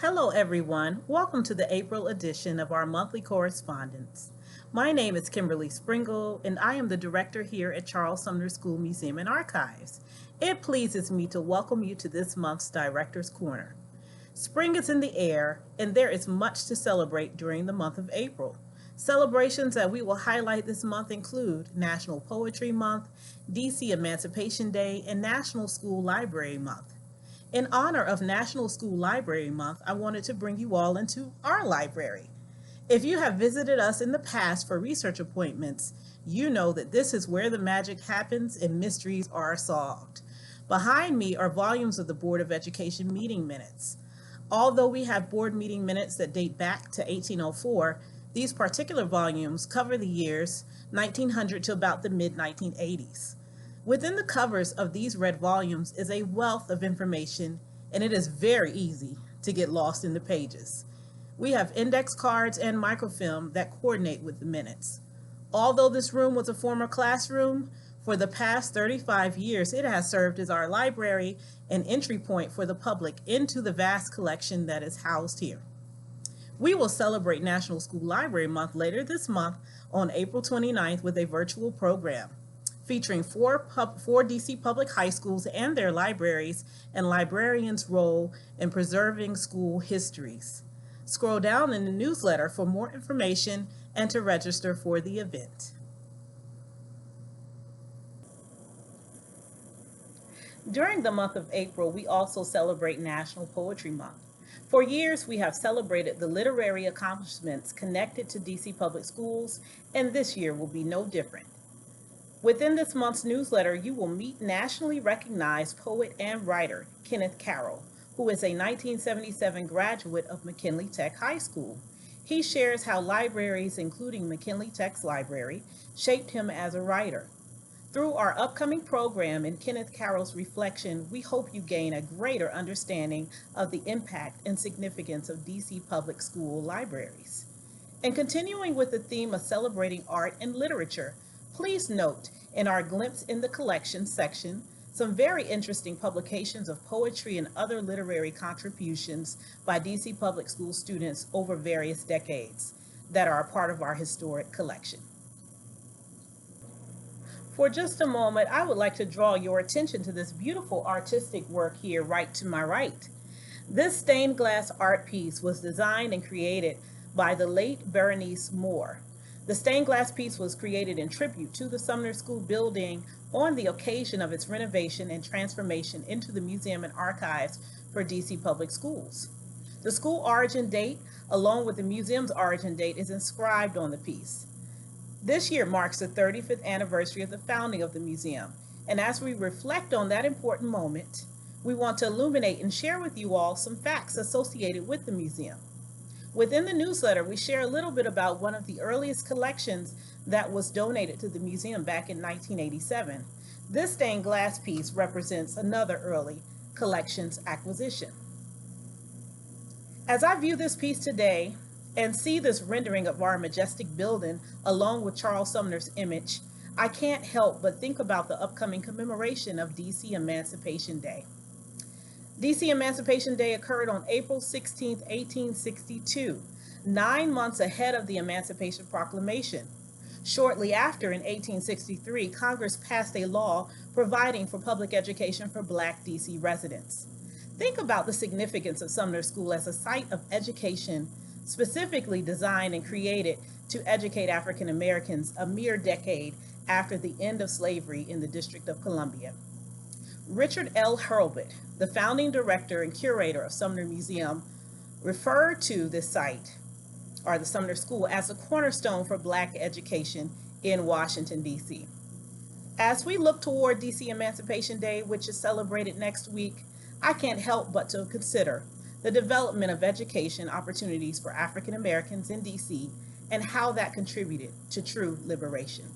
Hello, everyone. Welcome to the April edition of our monthly correspondence. My name is Kimberly Springle, and I am the director here at Charles Sumner School Museum and Archives. It pleases me to welcome you to this month's Director's Corner. Spring is in the air, and there is much to celebrate during the month of April. Celebrations that we will highlight this month include National Poetry Month, DC Emancipation Day, and National School Library Month. In honor of National School Library Month, I wanted to bring you all into our library. If you have visited us in the past for research appointments, you know that this is where the magic happens and mysteries are solved. Behind me are volumes of the Board of Education meeting minutes. Although we have board meeting minutes that date back to 1804, these particular volumes cover the years 1900 to about the mid-1980s. Within the covers of these red volumes is a wealth of information, and it is very easy to get lost in the pages. We have index cards and microfilm that coordinate with the minutes. Although this room was a former classroom, for the past 35 years it has served as our library and entry point for the public into the vast collection that is housed here. We will celebrate National School Library Month later this month on April 29th with a virtual program featuring four DC public high schools and their libraries and librarians' role in preserving school histories. Scroll down in the newsletter for more information and to register for the event. During the month of April, we also celebrate National Poetry Month. For years, we have celebrated the literary accomplishments connected to DC public schools, and this year will be no different. Within this month's newsletter, you will meet nationally recognized poet and writer Kenneth Carroll, who is a 1977 graduate of McKinley Tech High School. He shares how libraries, including McKinley Tech's library, shaped him as a writer. Through our upcoming program and Kenneth Carroll's reflection, we hope you gain a greater understanding of the impact and significance of DC public school libraries. And continuing with the theme of celebrating art and literature, please note in our Glimpse in the Collection section some very interesting publications of poetry and other literary contributions by DC public school students over various decades that are a part of our historic collection. For just a moment, I would like to draw your attention to this beautiful artistic work here right to my right. This stained glass art piece was designed and created by the late Berenice Moore. The stained glass piece was created in tribute to the Sumner School building on the occasion of its renovation and transformation into the Museum and Archives for DC Public Schools. The school origin date, along with the museum's origin date, is inscribed on the piece. This year marks the 35th anniversary of the founding of the museum, and as we reflect on that important moment, we want to illuminate and share with you all some facts associated with the museum. Within the newsletter, we share a little bit about one of the earliest collections that was donated to the museum back in 1987. This stained glass piece represents another early collections acquisition. As I view this piece today and see this rendering of our majestic building along with Charles Sumner's image, I can't help but think about the upcoming commemoration of DC Emancipation Day. DC Emancipation Day occurred on April 16, 1862, 9 months ahead of the Emancipation Proclamation. Shortly after, in 1863, Congress passed a law providing for public education for Black DC residents. Think about the significance of Sumner School as a site of education specifically designed and created to educate African Americans a mere decade after the end of slavery in the District of Columbia. Richard L. Hurlbut, the founding director and curator of Sumner Museum, referred to this site, or the Sumner School, as a cornerstone for Black education in Washington, D.C. As we look toward DC Emancipation Day, which is celebrated next week, I can't help but to consider the development of education opportunities for African Americans in DC and how that contributed to true liberation.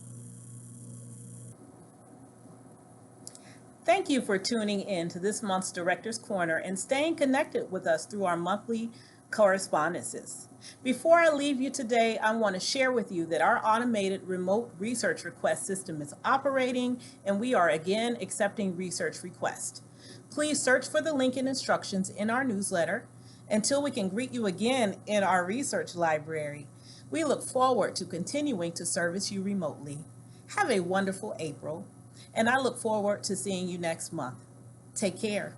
Thank you for tuning in to this month's Director's Corner and staying connected with us through our monthly correspondences. Before I leave you today, I want to share with you that our automated remote research request system is operating and we are again accepting research requests. Please search for the link and instructions in our newsletter Until we can greet you again in our research library, we look forward to continuing to service you remotely. Have a wonderful April, and I look forward to seeing you next month. Take care.